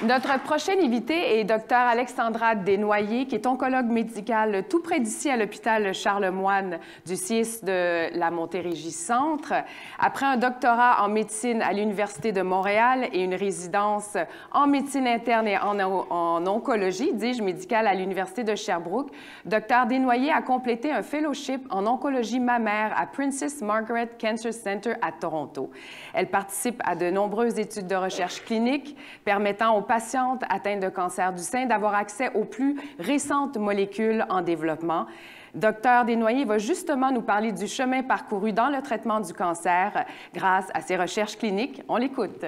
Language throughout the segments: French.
Notre prochaine invitée est Dr Alexandra Desnoyers, qui est oncologue médicale tout près d'ici à l'hôpital Charlemagne du CIS de la Montérégie-Centre. Après un doctorat en médecine à l'Université de Montréal et une résidence en médecine interne et en oncologie, dis-je, médicale à l'Université de Sherbrooke, Dr Desnoyers a complété un fellowship en oncologie mammaire à Princess Margaret Cancer Center à Toronto. Elle participe à de nombreuses études de recherche clinique permettant aux patientes atteintes de cancer du sein d'avoir accès aux plus récentes molécules en développement. Dr Desnoyers va justement nous parler du chemin parcouru dans le traitement du cancer grâce à ses recherches cliniques. On l'écoute.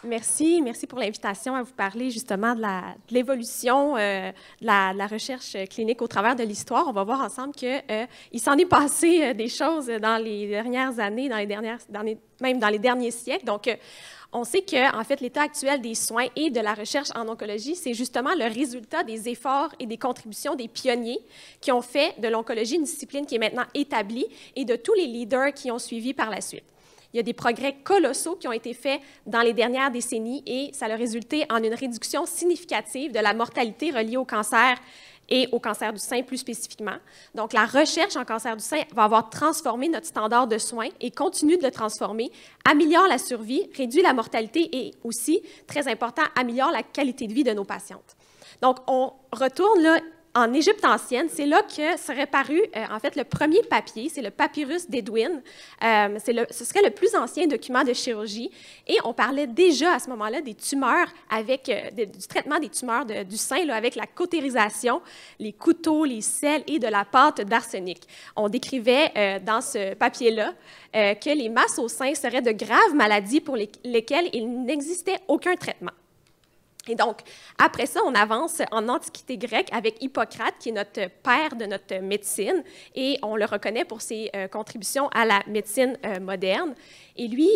Merci pour l'invitation à vous parler justement de l'évolution de la recherche clinique au travers de l'histoire. On va voir ensemble qu'il s'en est passé des choses dans les dernières années, même dans les derniers siècles. Donc, on sait qu'en fait, l'état actuel des soins et de la recherche en oncologie, c'est justement le résultat des efforts et des contributions des pionniers qui ont fait de l'oncologie une discipline qui est maintenant établie et de tous les leaders qui ont suivi par la suite. Il y a des progrès colossaux qui ont été faits dans les dernières décennies et ça a résulté en une réduction significative de la mortalité reliée au cancer et au cancer du sein plus spécifiquement. Donc, la recherche en cancer du sein va avoir transformé notre standard de soins et continue de le transformer, améliore la survie, réduit la mortalité et aussi, très important, améliore la qualité de vie de nos patientes. Donc, on retourne là en Égypte ancienne, c'est là que serait paru, en fait, le premier papier, c'est le papyrus d'Edwin. Ce serait le plus ancien document de chirurgie. Et on parlait déjà à ce moment-là des tumeurs, du traitement des tumeurs du sein, là, avec la cautérisation, les couteaux, les sels et de la pâte d'arsenic. On décrivait dans ce papier-là que les masses au sein seraient de graves maladies pour lesquelles il n'existait aucun traitement. Et donc, après ça, on avance en Antiquité grecque avec Hippocrate, qui est notre père de notre médecine, et on le reconnaît pour ses contributions à la médecine moderne. Et lui,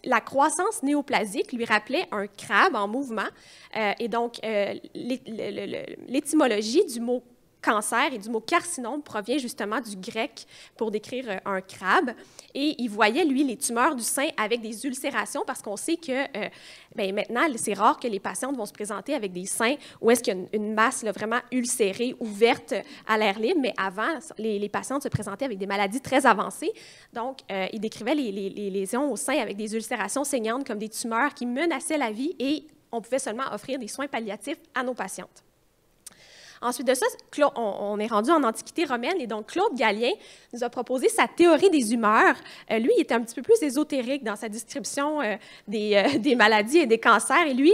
la croissance néoplasique lui rappelait un crabe en mouvement, et donc l'étymologie du mot cancer et du mot carcinome provient justement du grec pour décrire un crabe. Et il voyait, lui, les tumeurs du sein avec des ulcérations parce qu'on sait que maintenant, c'est rare que les patientes vont se présenter avec des seins où est-ce qu'il y a une masse là, vraiment ulcérée, ouverte à l'air libre. Mais avant, les patientes se présentaient avec des maladies très avancées. Donc, il décrivait les lésions au sein avec des ulcérations saignantes comme des tumeurs qui menaçaient la vie et on pouvait seulement offrir des soins palliatifs à nos patientes. Ensuite de ça, on est rendu en Antiquité romaine et donc Claude Gallien nous a proposé sa théorie des humeurs. Lui, il était un petit peu plus ésotérique dans sa description des maladies et des cancers. Et lui,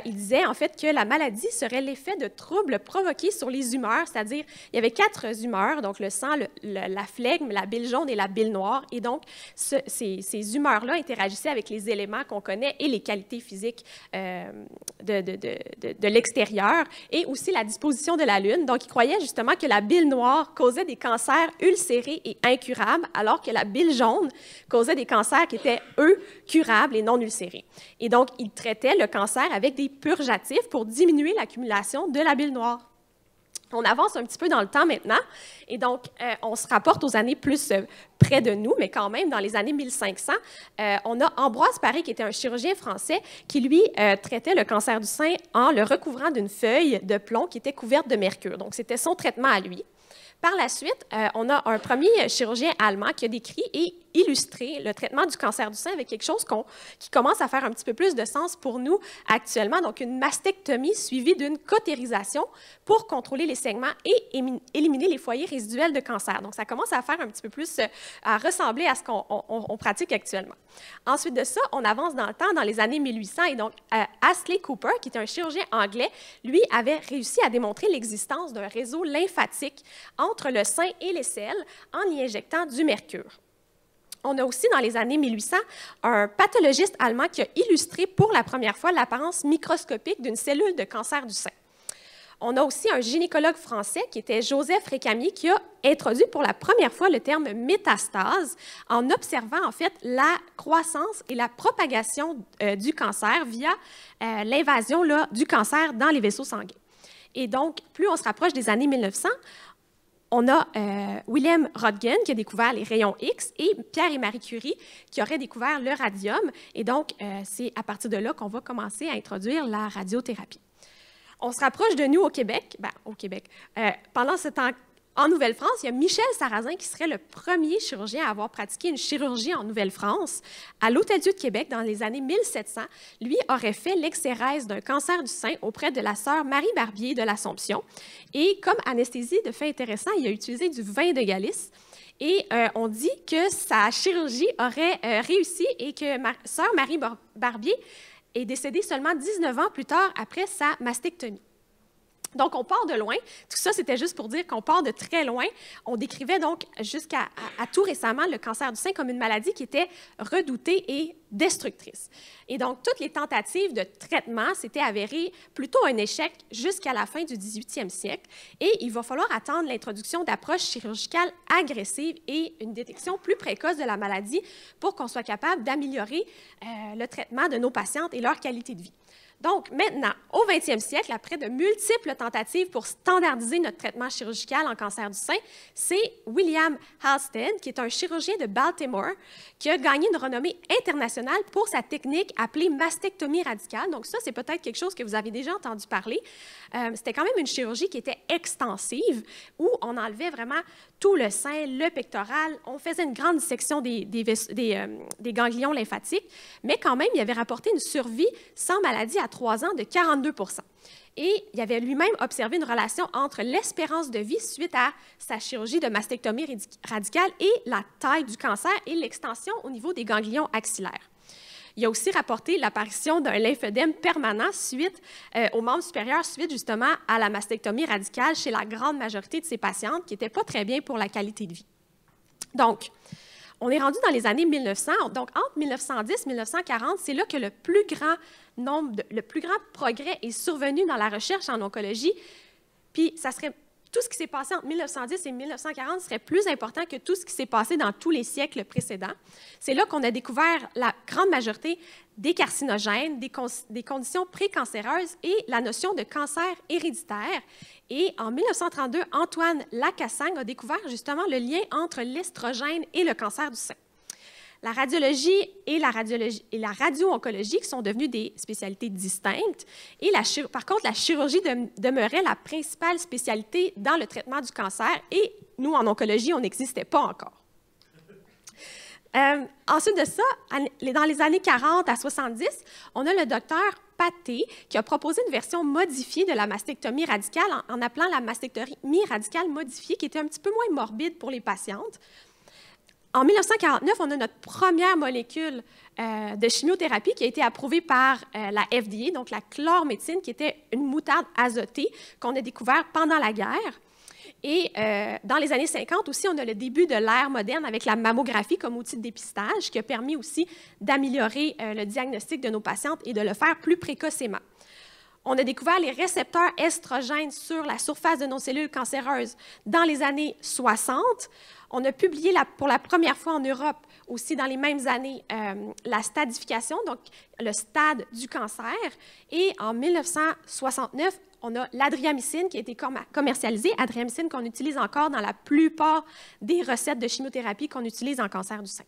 il disait en fait que la maladie serait l'effet de troubles provoqués sur les humeurs, c'est-à-dire il y avait 4 humeurs, donc le sang, la flegme, la bile jaune et la bile noire. Et donc, ces humeurs-là interagissaient avec les éléments qu'on connaît et les qualités physiques de l'extérieur et aussi la disposition de la Lune. Donc, il croyait justement que la bile noire causait des cancers ulcérés et incurables, alors que la bile jaune causait des cancers qui étaient, eux, curables et non ulcérés. Et donc, il traitait le cancer avec des purgatifs pour diminuer l'accumulation de la bile noire. On avance un petit peu dans le temps maintenant, et donc on se rapporte aux années plus près de nous, mais quand même dans les années 1500, on a Ambroise Paré, qui était un chirurgien français, qui lui traitait le cancer du sein en le recouvrant d'une feuille de plomb qui était couverte de mercure. Donc c'était son traitement à lui. Par la suite, on a un premier chirurgien allemand qui a décrit et illustré le traitement du cancer du sein avec quelque chose qui commence à faire un petit peu plus de sens pour nous actuellement, donc une mastectomie suivie d'une cautérisation pour contrôler les saignements et éliminer les foyers résiduels de cancer. Donc, ça commence à faire un petit peu plus, à ressembler à ce qu'on pratique actuellement. Ensuite de ça, on avance dans le temps, dans les années 1800, et donc Astley Cooper, qui est un chirurgien anglais, lui avait réussi à démontrer l'existence d'un réseau lymphatique entre le sein et les selles en y injectant du mercure. On a aussi, dans les années 1800, un pathologiste allemand qui a illustré pour la première fois l'apparence microscopique d'une cellule de cancer du sein. On a aussi un gynécologue français qui était Joseph Récamier qui a introduit pour la première fois le terme métastase en observant en fait la croissance et la propagation du cancer via l'invasion du cancer dans les vaisseaux sanguins. Et donc, plus on se rapproche des années 1900, On a Wilhelm Röntgen qui a découvert les rayons X et Pierre et Marie Curie qui auraient découvert le radium. Et donc, c'est à partir de là qu'on va commencer à introduire la radiothérapie. On se rapproche de nous au Québec. Pendant ce temps, en Nouvelle-France, il y a Michel Sarrazin qui serait le premier chirurgien à avoir pratiqué une chirurgie en Nouvelle-France. À l'Hôtel-Dieu de Québec, dans les années 1700, lui aurait fait l'exérèse d'un cancer du sein auprès de la sœur Marie Barbier de l'Assomption. Et comme anesthésie, de fait intéressant, il a utilisé du vin de Galice. Et on dit que sa chirurgie aurait réussi et que sœur Marie Barbier est décédée seulement 19 ans plus tard après sa mastectomie. Donc, on part de loin. Tout ça, c'était juste pour dire qu'on part de très loin. On décrivait donc jusqu'à tout récemment le cancer du sein comme une maladie qui était redoutée et destructrice. Et donc, toutes les tentatives de traitement s'étaient avérées plutôt un échec jusqu'à la fin du 18e siècle. Et il va falloir attendre l'introduction d'approches chirurgicales agressives et une détection plus précoce de la maladie pour qu'on soit capable d'améliorer le traitement de nos patientes et leur qualité de vie. Donc, maintenant, au 20e siècle, après de multiples tentatives pour standardiser notre traitement chirurgical en cancer du sein, c'est William Halsted, qui est un chirurgien de Baltimore, qui a gagné une renommée internationale pour sa technique appelée mastectomie radicale. Donc, ça, c'est peut-être quelque chose que vous avez déjà entendu parler. C'était quand même une chirurgie qui était extensive, où on enlevait vraiment tout le sein, le pectoral. On faisait une grande dissection des ganglions lymphatiques, mais quand même, il avait rapporté une survie sans maladie à 3 ans de 42 %. Et il avait lui-même observé une relation entre l'espérance de vie suite à sa chirurgie de mastectomie radicale et la taille du cancer et l'extension au niveau des ganglions axillaires. Il a aussi rapporté l'apparition d'un lymphodème permanent aux membres supérieurs suite justement à la mastectomie radicale chez la grande majorité de ses patientes qui n'étaient pas très bien pour la qualité de vie. Donc, on est rendu dans les années 1900. Donc, entre 1910 et 1940, c'est là que le plus grand progrès est survenu dans la recherche en oncologie. Puis, tout ce qui s'est passé entre 1910 et 1940 serait plus important que tout ce qui s'est passé dans tous les siècles précédents. C'est là qu'on a découvert la grande majorité des carcinogènes, des conditions précancéreuses et la notion de cancer héréditaire. Et en 1932, Antoine Lacassagne a découvert justement le lien entre l'estrogène et le cancer du sein. La radiologie et la radio-oncologie sont devenues des spécialités distinctes. Et par contre, la chirurgie demeurait la principale spécialité dans le traitement du cancer. Et nous, en oncologie, on n'existait pas encore. Ensuite de ça, dans les années 40 à 70, on a le docteur Paté qui a proposé une version modifiée de la mastectomie radicale en appelant la mastectomie radicale modifiée, qui était un petit peu moins morbide pour les patientes. En 1949, on a notre première molécule de chimiothérapie qui a été approuvée par la FDA, donc la chlorméthine, qui était une moutarde azotée qu'on a découvert pendant la guerre. Et dans les années 50 aussi, on a le début de l'ère moderne avec la mammographie comme outil de dépistage qui a permis aussi d'améliorer le diagnostic de nos patientes et de le faire plus précocement. On a découvert les récepteurs estrogènes sur la surface de nos cellules cancéreuses dans les années 60. On a publié pour la première fois en Europe, aussi dans les mêmes années, la stadification, donc le stade du cancer. Et en 1969, on a l'adriamycine qui a été commercialisée, adriamycine qu'on utilise encore dans la plupart des recettes de chimiothérapie qu'on utilise en cancer du sein.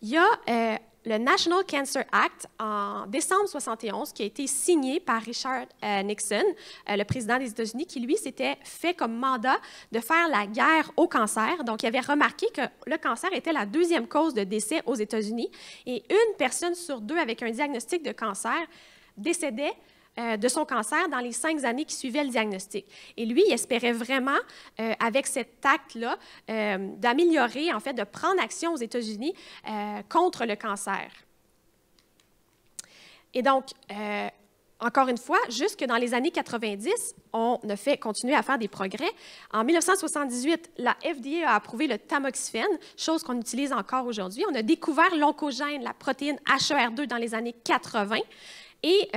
Il y a le National Cancer Act en décembre 1971 qui a été signé par Richard Nixon, le président des États-Unis, qui, lui, s'était fait comme mandat de faire la guerre au cancer. Donc, il avait remarqué que le cancer était la deuxième cause de décès aux États-Unis et 1 personne sur 2 avec un diagnostic de cancer décédait de son cancer dans les 5 années qui suivaient le diagnostic. Et lui, il espérait vraiment, avec cet acte-là, d'améliorer, en fait, de prendre action aux États-Unis contre le cancer. Et donc, encore une fois, jusque dans les années 90, on a fait continuer à faire des progrès. En 1978, la FDA a approuvé le tamoxifène, chose qu'on utilise encore aujourd'hui. On a découvert l'oncogène, la protéine HER2 dans les années 80. Et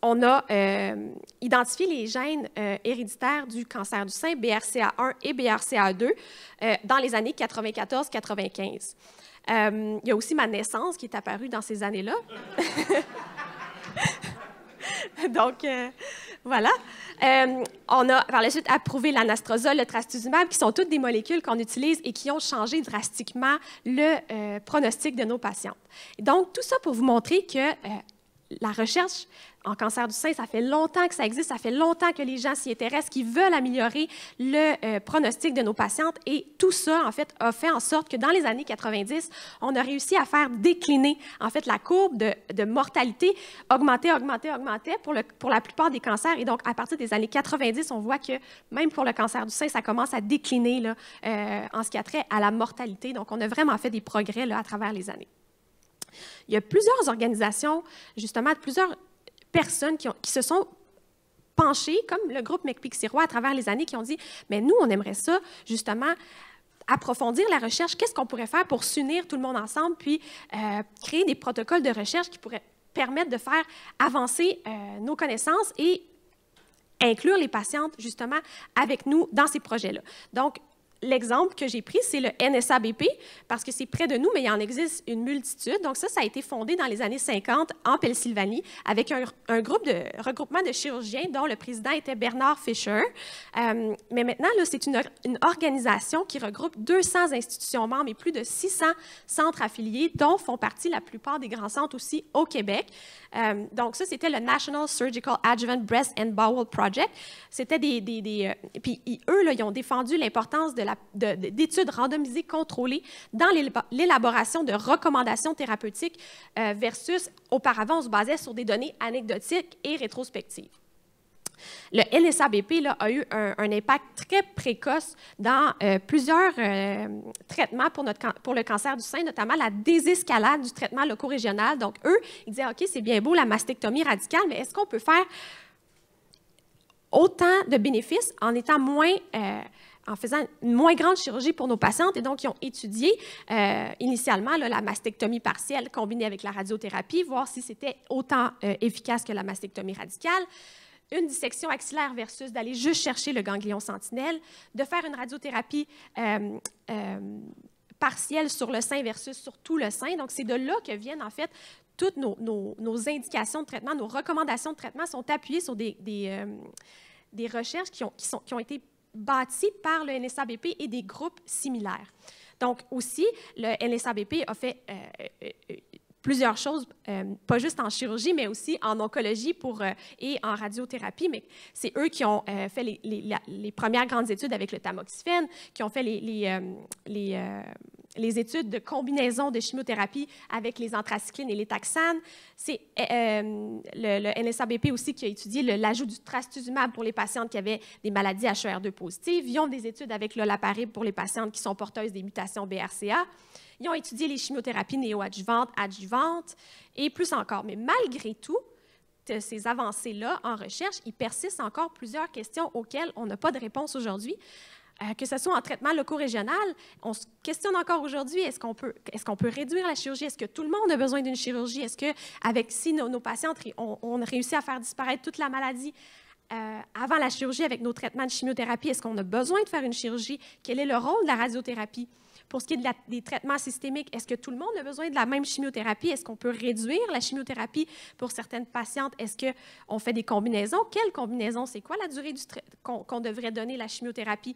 on a identifié les gènes héréditaires du cancer du sein, BRCA1 et BRCA2, dans les années 94-95. Il y a aussi ma naissance qui est apparue dans ces années-là. Donc, Voilà. On a par la suite approuvé l'anastrozole, le trastuzumab, qui sont toutes des molécules qu'on utilise et qui ont changé drastiquement le pronostic de nos patientes. Et donc, tout ça pour vous montrer que la recherche en cancer du sein, ça fait longtemps que ça existe, ça fait longtemps que les gens s'y intéressent, qui veulent améliorer le pronostic de nos patientes. Et tout ça, en fait, a fait en sorte que dans les années 90, on a réussi à faire décliner, en fait, la courbe de mortalité, augmentait pour la plupart des cancers. Et donc, à partir des années 90, on voit que même pour le cancer du sein, ça commence à décliner là, en ce qui a trait à la mortalité. Donc, on a vraiment fait des progrès là, à travers les années. Il y a plusieurs organisations, justement, plusieurs personnes qui se sont penchées, comme le groupe McPick-Sirois à travers les années, qui ont dit « mais nous, on aimerait ça, justement, approfondir la recherche. Qu'est-ce qu'on pourrait faire pour s'unir tout le monde ensemble, puis créer des protocoles de recherche qui pourraient permettre de faire avancer nos connaissances et inclure les patientes, justement, avec nous dans ces projets-là. » Donc, l'exemple que j'ai pris, c'est le NSABP, parce que c'est près de nous, mais il en existe une multitude. Donc ça a été fondé dans les années 50 en Pennsylvanie avec un groupe de regroupement de chirurgiens dont le président était Bernard Fisher. Mais maintenant, là, c'est une organisation qui regroupe 200 institutions membres et plus de 600 centres affiliés, dont font partie la plupart des grands centres aussi au Québec. Donc ça, c'était le National Surgical Adjuvant Breast and Bowel Project. C'était puis eux, là, ils ont défendu l'importance d'études randomisées contrôlées dans l'élaboration de recommandations thérapeutiques versus, auparavant, on se basait sur des données anecdotiques et rétrospectives. Le NSABP là, a eu un impact très précoce dans plusieurs traitements pour le cancer du sein, notamment la désescalade du traitement loco-régional. Donc, eux, ils disaient, OK, c'est bien beau la mastectomie radicale, mais est-ce qu'on peut faire autant de bénéfices en étant en faisant une moins grande chirurgie pour nos patientes? Et donc, ils ont étudié initialement là, la mastectomie partielle combinée avec la radiothérapie, voir si c'était autant efficace que la mastectomie radicale. Une dissection axillaire versus d'aller juste chercher le ganglion sentinelle, de faire une radiothérapie partielle sur le sein versus sur tout le sein. Donc, c'est de là que viennent, en fait, toutes nos indications de traitement, nos recommandations de traitement sont appuyées sur des recherches qui ont été bâties par le NSABP et des groupes similaires. Donc, aussi, le NSABP a fait plusieurs choses, pas juste en chirurgie, mais aussi en oncologie et en radiothérapie. Mais c'est eux qui ont fait les premières grandes études avec le tamoxifène, qui ont fait les études de combinaison de chimiothérapie avec les anthracyclines et les taxanes. C'est le NSABP aussi qui a étudié l'ajout du trastuzumab pour les patientes qui avaient des maladies HER2 positives. Ils ont des études avec l'olaparib pour les patientes qui sont porteuses des mutations BRCA. Ils ont étudié les chimiothérapies néoadjuvantes, adjuvantes et plus encore. Mais malgré tout, ces avancées-là en recherche, il persiste encore plusieurs questions auxquelles on n'a pas de réponse aujourd'hui. Que ce soit en traitement loco-régional, on se questionne encore aujourd'hui, est-ce qu'on peut réduire la chirurgie? Est-ce que tout le monde a besoin d'une chirurgie? Est-ce que, si nos patientes, on a réussi à faire disparaître toute la maladie avant la chirurgie avec nos traitements de chimiothérapie, est-ce qu'on a besoin de faire une chirurgie? Quel est le rôle de la radiothérapie? Pour ce qui est des traitements systémiques, est-ce que tout le monde a besoin de la même chimiothérapie? Est-ce qu'on peut réduire la chimiothérapie pour certaines patientes? Est-ce qu'on fait des combinaisons? Quelle combinaison? C'est quoi la durée qu'on devrait donner la chimiothérapie?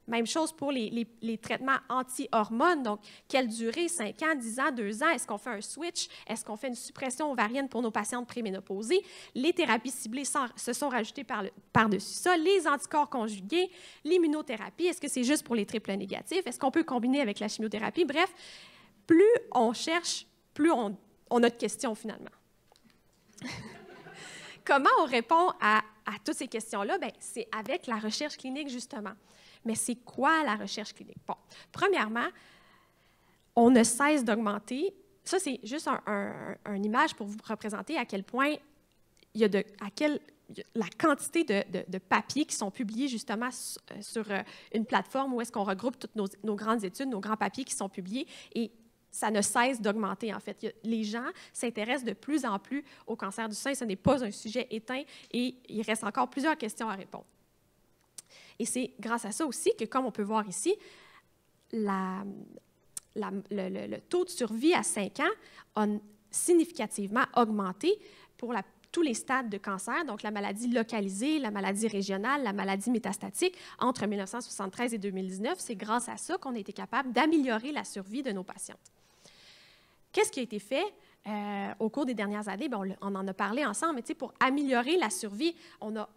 Même chose pour les traitements anti-hormones. Donc, quelle durée? 5 ans, 10 ans, 2 ans? Est-ce qu'on fait un switch? Est-ce qu'on fait une suppression ovarienne pour nos patientes préménopausées? Les thérapies ciblées se sont rajoutées par-dessus ça. Les anticorps conjugués, l'immunothérapie. Est-ce que c'est juste pour les triples négatifs? Est-ce qu'on peut combiner avec la chimiothérapie? Bref, plus on cherche, plus on a de questions finalement. Comment on répond à toutes ces questions-là? Bien, c'est avec la recherche clinique, justement. Mais c'est quoi la recherche clinique? Bon, premièrement, on ne cesse d'augmenter. Ça, c'est juste une image pour vous représenter à quel point il y a la quantité de papiers qui sont publiés justement sur une plateforme où est-ce qu'on regroupe toutes nos grandes études, nos grands papiers qui sont publiés. Et ça ne cesse d'augmenter, en fait. Les gens s'intéressent de plus en plus au cancer du sein. Ce n'est pas un sujet éteint et il reste encore plusieurs questions à répondre. Et c'est grâce à ça aussi que, comme on peut voir ici, le taux de survie à 5 ans a significativement augmenté pour tous les stades de cancer, donc la maladie localisée, la maladie régionale, la maladie métastatique, entre 1973 et 2019. C'est grâce à ça qu'on a été capable d'améliorer la survie de nos patientes. Qu'est-ce qui a été fait au cours des dernières années? Bien, on en a parlé ensemble, mais pour améliorer la survie, on a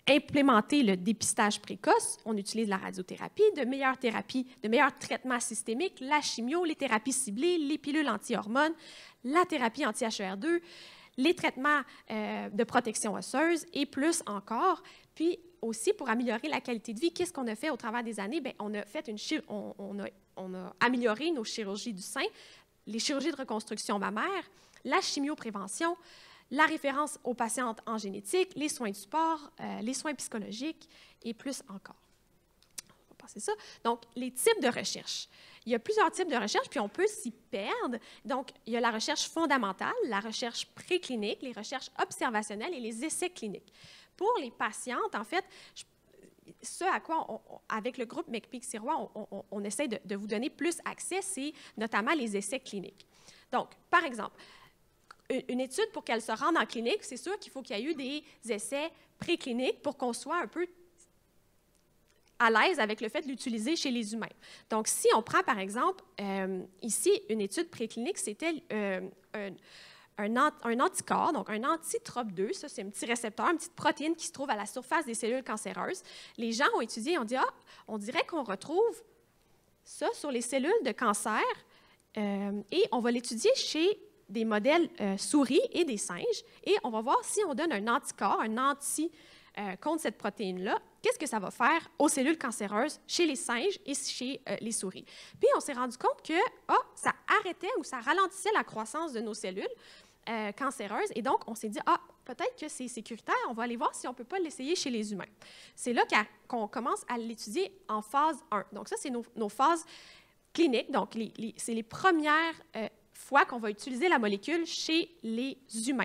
implémenté le dépistage précoce, on utilise la radiothérapie, de meilleures thérapies, de meilleurs traitements systémiques, la chimio, les thérapies ciblées, les pilules anti-hormones, la thérapie anti-HER2, les traitements de protection osseuse et plus encore. Puis aussi, pour améliorer la qualité de vie, qu'est-ce qu'on a fait au travers des années? Bien, on a amélioré nos chirurgies du sein, les chirurgies de reconstruction mammaire, la chimioprévention, la référence aux patientes en génétique, les soins de support, les soins psychologiques et plus encore. On va passer ça. Donc, les types de recherche. Il y a plusieurs types de recherche, puis on peut s'y perdre. Donc, il y a la recherche fondamentale, la recherche préclinique, les recherches observationnelles et les essais cliniques. Pour les patientes, en fait, ce à quoi, avec le groupe McPeak-Sirois, on essaie de vous donner plus accès, c'est notamment les essais cliniques. Donc, par exemple, une étude, pour qu'elle se rende en clinique, c'est sûr qu'il faut qu'il y ait eu des essais précliniques pour qu'on soit un peu à l'aise avec le fait de l'utiliser chez les humains. Donc, si on prend, par exemple, ici, une étude préclinique, c'était un anticorps, donc un anti-TROP2, ça c'est un petit récepteur, une petite protéine qui se trouve à la surface des cellules cancéreuses. Les gens ont étudié et ont dit, on dirait qu'on retrouve ça sur les cellules de cancer et on va l'étudier chez des modèles souris et des singes et on va voir si on donne un anticorps, contre cette protéine-là, qu'est-ce que ça va faire aux cellules cancéreuses chez les singes et chez les souris. Puis, on s'est rendu compte que ça arrêtait ou ça ralentissait la croissance de nos cellules cancéreuses. Et donc, on s'est dit, peut-être que c'est sécuritaire, on va aller voir si on ne peut pas l'essayer chez les humains. C'est là qu'on commence à l'étudier en phase 1. Donc, ça, c'est nos phases cliniques. Donc, c'est les premières fois qu'on va utiliser la molécule chez les humains.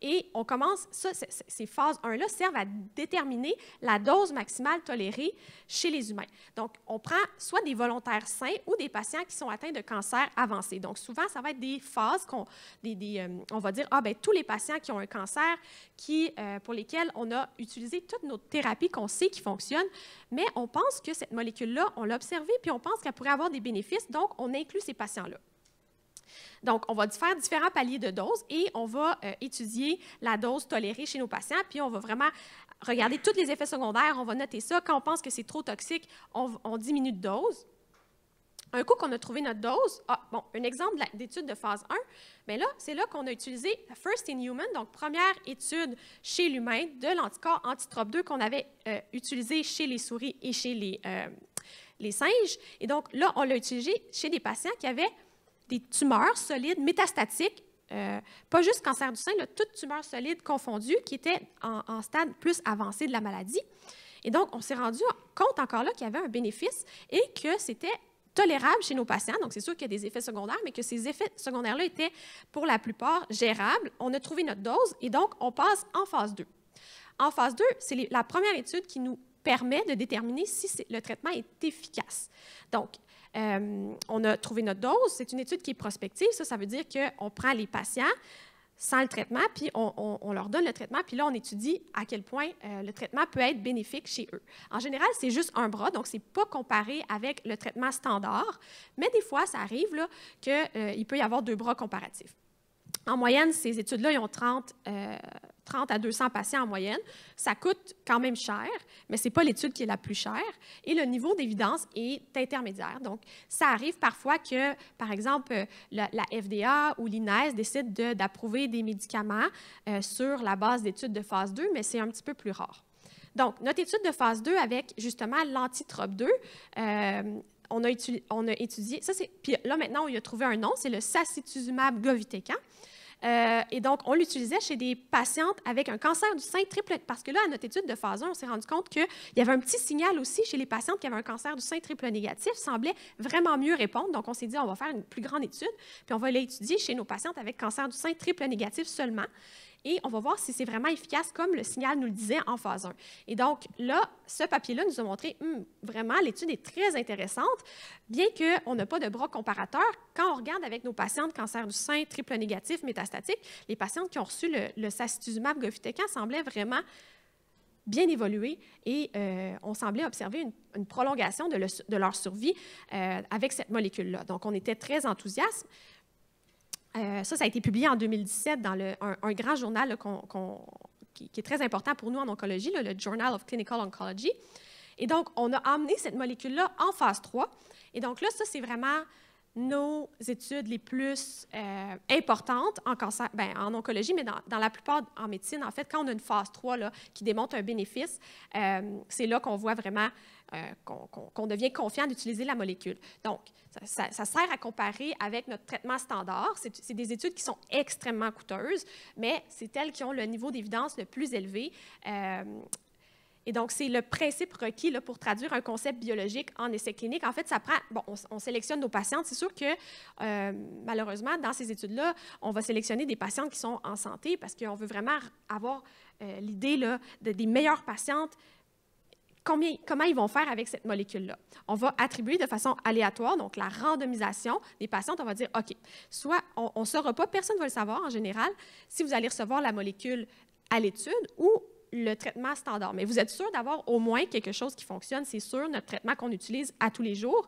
Et on commence, ces phases 1-là servent à déterminer la dose maximale tolérée chez les humains. Donc, on prend soit des volontaires sains ou des patients qui sont atteints de cancer avancé. Donc, souvent, ça va être des phases on va dire, tous les patients qui ont un cancer pour lesquels on a utilisé toutes nos thérapies qu'on sait qui fonctionnent, mais on pense que cette molécule-là, on l'a observée, puis on pense qu'elle pourrait avoir des bénéfices, donc on inclut ces patients-là. Donc, on va faire différents paliers de doses et on va étudier la dose tolérée chez nos patients, puis on va vraiment regarder tous les effets secondaires, on va noter ça. Quand on pense que c'est trop toxique, on diminue de dose. Un coup qu'on a trouvé notre dose, un exemple d'étude de phase 1, bien là, c'est là qu'on a utilisé First in Human, donc première étude chez l'humain de l'anticorps anti-TROP2 qu'on avait utilisé chez les souris et chez les singes. Et donc là, on l'a utilisé chez des patients qui avaient des tumeurs solides métastatiques, pas juste cancer du sein, toutes tumeurs solides confondues qui étaient en stade plus avancé de la maladie. Et donc, on s'est rendu compte encore là qu'il y avait un bénéfice et que c'était tolérable chez nos patients. Donc, c'est sûr qu'il y a des effets secondaires, mais que ces effets secondaires-là étaient pour la plupart gérables. On a trouvé notre dose et donc, on passe en phase 2. En phase 2, c'est la première étude qui nous permet de déterminer si le traitement est efficace. Donc, on a trouvé notre dose. C'est une étude qui est prospective. Ça veut dire qu'on prend les patients sans le traitement, puis on leur donne le traitement, puis là, on étudie à quel point le traitement peut être bénéfique chez eux. En général, c'est juste un bras, donc ce n'est pas comparé avec le traitement standard, mais des fois, ça arrive qu'il peut y avoir 2 bras comparatifs. En moyenne, ces études-là, ils ont 30 à 200 patients en moyenne. Ça coûte quand même cher, mais ce n'est pas l'étude qui est la plus chère. Et le niveau d'évidence est intermédiaire. Donc, ça arrive parfois que, par exemple, la FDA ou l'INES décident d'approuver des médicaments sur la base d'études de phase 2, mais c'est un petit peu plus rare. Donc, notre étude de phase 2 avec, justement, l'anti-TROP2, on a étudié, puis là, maintenant, on a trouvé un nom, c'est le sacituzumab govitecan. Et donc, on l'utilisait chez des patientes avec un cancer du sein triple, parce que là, à notre étude de phase 1, on s'est rendu compte qu'il y avait un petit signal aussi chez les patientes qui avaient un cancer du sein triple négatif, semblait vraiment mieux répondre. Donc, on s'est dit, on va faire une plus grande étude, puis on va l'étudier chez nos patientes avec cancer du sein triple négatif seulement. et on va voir si c'est vraiment efficace comme le signal nous le disait en phase 1. Et donc là, ce papier-là nous a montré, vraiment, l'étude est très intéressante, bien qu'on n'a pas de bras comparateur. Quand on regarde avec nos patientes cancer du sein triple négatif métastatique, les patientes qui ont reçu le sacituzumab govitecan semblaient vraiment bien évoluer et on semblait observer une prolongation de leur survie avec cette molécule-là. Donc, on était très enthousiastes. Ça a été publié en 2017 dans un grand journal là, qui est très important pour nous en oncologie, là, le Journal of Clinical Oncology. Et donc, on a amené cette molécule-là en phase 3. Et donc là, ça, c'est vraiment nos études les plus importantes en cancer, en oncologie, mais dans la plupart en médecine. En fait, quand on a une phase 3 là, qui démontre un bénéfice, c'est là qu'on voit vraiment qu'on devient confiant d'utiliser la molécule. Donc, ça sert à comparer avec notre traitement standard. C'est des études qui sont extrêmement coûteuses, mais c'est elles qui ont le niveau d'évidence le plus élevé. Et donc, c'est le principe requis là, pour traduire un concept biologique en essai clinique. En fait, ça prend... Bon, on sélectionne nos patientes. C'est sûr que, malheureusement, dans ces études-là, on va sélectionner des patientes qui sont en santé parce qu'on veut vraiment avoir l'idée là, des meilleures patientes. Comment ils vont faire avec cette molécule-là? On va attribuer de façon aléatoire, donc la randomisation des patientes. On va dire, OK, soit on ne saura pas, personne ne va le savoir en général, si vous allez recevoir la molécule à l'étude ou le traitement standard. Mais vous êtes sûr d'avoir au moins quelque chose qui fonctionne, c'est sûr, notre traitement qu'on utilise à tous les jours.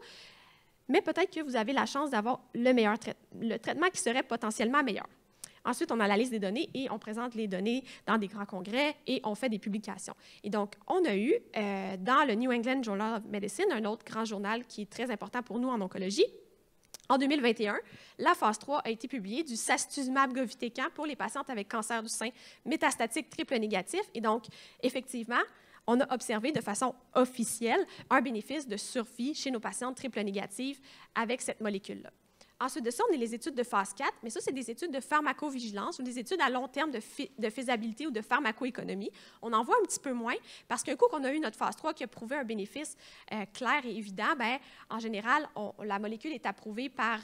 Mais peut-être que vous avez la chance d'avoir le traitement qui serait potentiellement meilleur. Ensuite, on a la liste des données et on présente les données dans des grands congrès et on fait des publications. Et donc, on a eu dans le New England Journal of Medicine, un autre grand journal qui est très important pour nous en oncologie, en 2021, la phase 3 a été publiée du sacituzumab govitecan pour les patientes avec cancer du sein métastatique triple négatif. Et donc, effectivement, on a observé de façon officielle un bénéfice de survie chez nos patientes triple négatives avec cette molécule-là. Ensuite de ça, on a les études de phase 4, mais ça, c'est des études de pharmacovigilance ou des études à long terme de faisabilité ou de pharmacoéconomie. On en voit un petit peu moins parce qu'un coup qu'on a eu notre phase 3 qui a prouvé un bénéfice clair et évident, en général, la molécule est approuvée par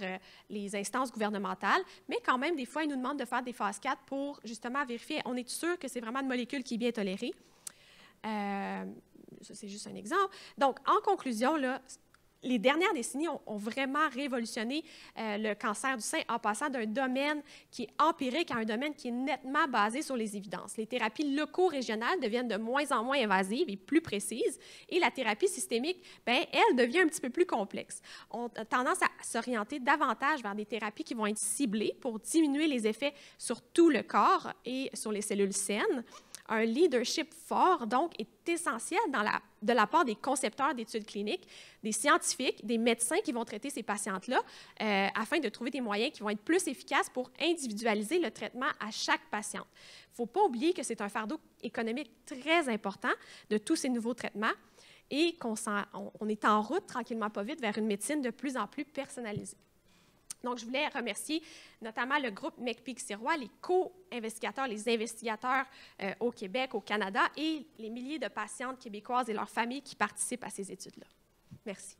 les instances gouvernementales, mais quand même, des fois, ils nous demandent de faire des phases 4 pour justement vérifier, on est sûr que c'est vraiment une molécule qui est bien tolérée. Ça, c'est juste un exemple. Donc, en conclusion, là, les dernières décennies ont vraiment révolutionné le cancer du sein en passant d'un domaine qui est empirique à un domaine qui est nettement basé sur les évidences. Les thérapies loco-régionales deviennent de moins en moins invasives et plus précises, et la thérapie systémique, elle devient un petit peu plus complexe. On a tendance à s'orienter davantage vers des thérapies qui vont être ciblées pour diminuer les effets sur tout le corps et sur les cellules saines. Un leadership fort, donc, est essentiel de la part des concepteurs d'études cliniques, des scientifiques, des médecins qui vont traiter ces patientes-là, afin de trouver des moyens qui vont être plus efficaces pour individualiser le traitement à chaque patiente. Il ne faut pas oublier que c'est un fardeau économique très important de tous ces nouveaux traitements et qu'on est en route, tranquillement pas vite, vers une médecine de plus en plus personnalisée. Donc, je voulais remercier notamment le groupe McPeak-Sirois, les co-investigateurs, les investigateurs au Québec, au Canada et les milliers de patientes québécoises et leurs familles qui participent à ces études-là. Merci.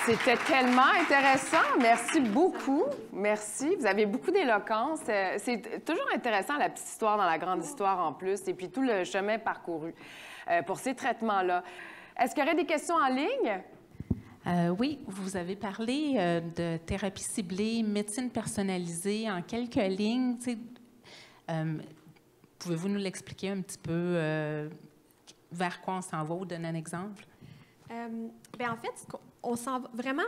C'était tellement intéressant. Merci beaucoup. Merci. Vous avez beaucoup d'éloquence. C'est toujours intéressant, la petite histoire dans la grande histoire en plus, et puis tout le chemin parcouru pour ces traitements-là. Est-ce qu'il y aurait des questions en ligne? Oui, vous avez parlé de thérapie ciblée, médecine personnalisée en quelques lignes. Pouvez-vous nous l'expliquer un petit peu vers quoi on s'en va ou donner un exemple? En fait, on s'en va vraiment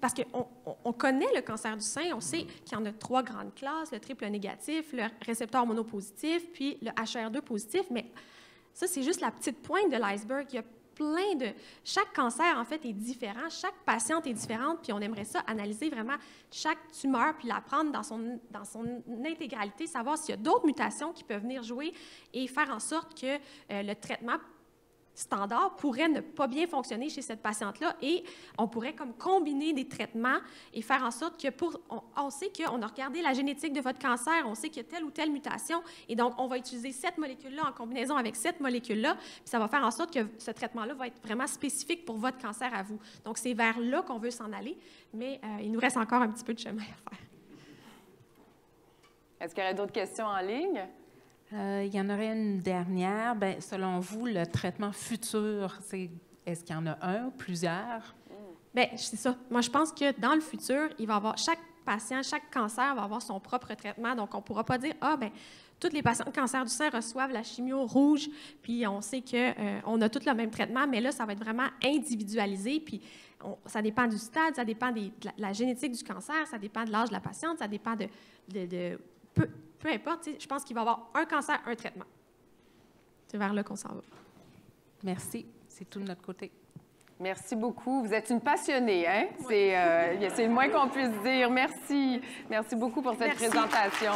parce qu'on connaît le cancer du sein, on sait qu'il y en a 3 grandes classes, le triple négatif, le récepteur monopositif, puis le HER2 positif, mais ça, c'est juste la petite pointe de l'iceberg. Il y a chaque cancer, en fait, est différent. Chaque patiente est différente, puis on aimerait ça analyser vraiment chaque tumeur, puis la prendre dans son intégralité, savoir s'il y a d'autres mutations qui peuvent venir jouer et faire en sorte que le traitement standard pourrait ne pas bien fonctionner chez cette patiente-là et on pourrait comme combiner des traitements et faire en sorte que on sait qu'on a regardé la génétique de votre cancer, on sait qu'il y a telle ou telle mutation et donc on va utiliser cette molécule-là en combinaison avec cette molécule-là, puis ça va faire en sorte que ce traitement-là va être vraiment spécifique pour votre cancer à vous. Donc c'est vers là qu'on veut s'en aller, mais il nous reste encore un petit peu de chemin à faire. Est-ce qu'il y aurait d'autres questions en ligne? Il y en aurait une dernière. Bien, selon vous, le traitement futur, est-ce qu'il y en a un ou plusieurs? Bien, c'est ça. Moi, je pense que dans le futur, il va y avoir chaque patient, chaque cancer va avoir son propre traitement. Donc, on ne pourra pas dire, ah, bien, tous les patients de cancer du sein reçoivent la chimio rouge, puis on sait qu'on a tous le même traitement, mais là, ça va être vraiment individualisé, puis ça dépend du stade, ça dépend de la génétique du cancer, ça dépend de l'âge de la patiente, ça dépend peu importe, je pense qu'il va y avoir un cancer, un traitement. C'est vers là qu'on s'en va. Merci. C'est tout de notre côté. Merci beaucoup. Vous êtes une passionnée, hein? C'est le moins qu'on puisse dire. Merci. Merci beaucoup pour cette présentation.